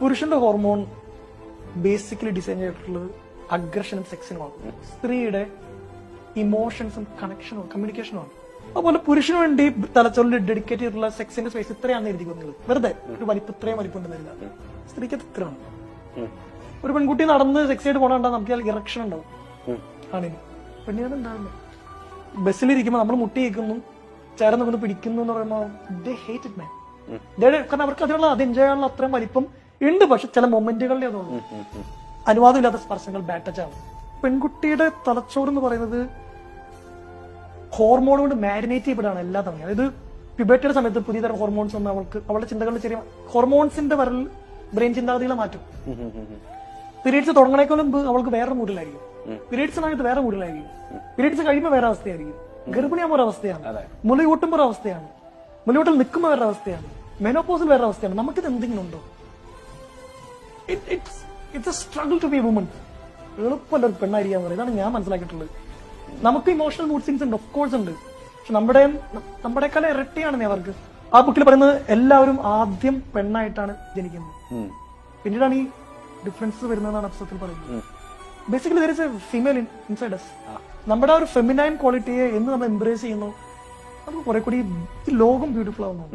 പുരുഷന്റെ hormone basically design ചെയ്തിട്ടുള്ളത് അഗ്രഷനും സെക്സിനുമാണ്. സ്ത്രീയുടെ ഇമോഷൻസും കണക്ഷനും കമ്മ്യൂണിക്കേഷനുമാണ്. അതുപോലെ പുരുഷന് വേണ്ടി തലച്ചോറിൽ ഡെഡിക്കേറ്റ് ചെയ്തിട്ടുള്ള സെക്സിന്റെ സ്പേസ് ഇത്രയാണെന്ന് എഴുതി നിങ്ങൾ വെറുതെ ഒരു വലിപ്പം ഇത്രയും വലിപ്പം ഉണ്ടെന്നില്ല. സ്ത്രീക്ക് അത് ഇത്രയാണ്. ഒരു പെൺകുട്ടി നടന്ന് സെക്സ് ആയിട്ട് പോകണ നമുക്ക് ഇറക്ഷൻ ഉണ്ടാവും ആണിന്. പെണ്ണിനത് ഉണ്ടാവില്ല. ബസ്സിലിരിക്കുമ്പോൾ നമ്മൾ മുട്ടി കേൾക്കുന്നു, ചേർന്ന് കൊണ്ട് പിടിക്കുന്നു എന്ന് പറയുമ്പോൾ ദേ ഹേറ്റ് ഇറ്റ് മാൻ. കാരണം അവർക്ക് അതിനുള്ള അത് എൻജോയ് ചെയ്യാനുള്ള അത്രയും വലിപ്പം ഉണ്ട്. പക്ഷെ ചില മൊമെന്റുകളിൽ അതുള്ളൂ. അനുവാദമില്ലാത്ത സ്പർശങ്ങൾ ബാഡ് ടച്ച് ആവും. പെൺകുട്ടിയുടെ തലച്ചോറ് എന്ന് പറയുന്നത് ഹോർമോൺ കൊണ്ട് മാരിനേറ്റ് ചെയ്യപ്പെടാണ് എല്ലാ തവണയും. അതായത് പ്യൂബർട്ടിയുടെ സമയത്ത് പുതിയ തരം ഹോർമോൺസ് വന്ന് അവളുടെ ചിന്തകളിൽ ചെറിയ ഹോർമോൺസിന്റെ വരൽ ബ്രെയിൻ ചിന്താഗതികളെ മാറ്റും. പീരീഡ്സ് തുടങ്ങണേക്കാൾ മുമ്പ് അവൾക്ക് വേറെ മൂഡിലായിരിക്കും. പീരീഡ്സ് സമയത്ത് വേറെ മൂഡിലായിരിക്കും. പീരീഡ്സ് കഴിയുമ്പോൾ വേറെ അവസ്ഥയായിരിക്കും. ഗർഭിണിയാകുമ്പോൾ ഒരു അവസ്ഥയാണ്, മുലയൂട്ടുമ്പോൾ ഒരു അവസ്ഥയാണ്, മുലയൂട്ടിൽ നിൽക്കുമ്പോൾ വേറെ അവസ്ഥയാണ്, മെനോപോസിൽ വേറെ അവസ്ഥയാണ്. നമുക്കിത് എന്തെങ്കിലും ഉണ്ടോ? It's a struggle to be a woman. എളുപ്പമല്ല ഒരു പെണ്ണായിരിക്കാൻ പറയുന്നത്. ഇതാണ് ഞാൻ മനസ്സിലാക്കിയിട്ടുള്ളത്. നമുക്ക് ഇമോഷണൽ മൂഡ് സ്വിങ്സ് ഉണ്ട്, ഓഫ് കോഴ്സ് ഉണ്ട്. പക്ഷെ നമ്മുടെക്കാൾ ഇരട്ടിയാണ് അവർക്ക്. ആ ബുക്കിൽ പറയുന്നത് എല്ലാവരും ആദ്യം പെണ്ണായിട്ടാണ് ജനിക്കുന്നത്, പിന്നീടാണ് ഈ ഡിഫറൻസ് വരുന്നതാണ് അപ്സത്തിൽ പറയുന്നത്. Basically there is a female inside us. നമ്മുടെ ആ ഒരു ഫെമിനൈൻ ക്വാളിറ്റിയെ എന്ന് നമ്മൾ എംബ്രേസ് ചെയ്യുന്നു, നമുക്ക് കുറെ കൂടി ഈ ലോകം ബ്യൂട്ടിഫുൾ ആവുന്നു.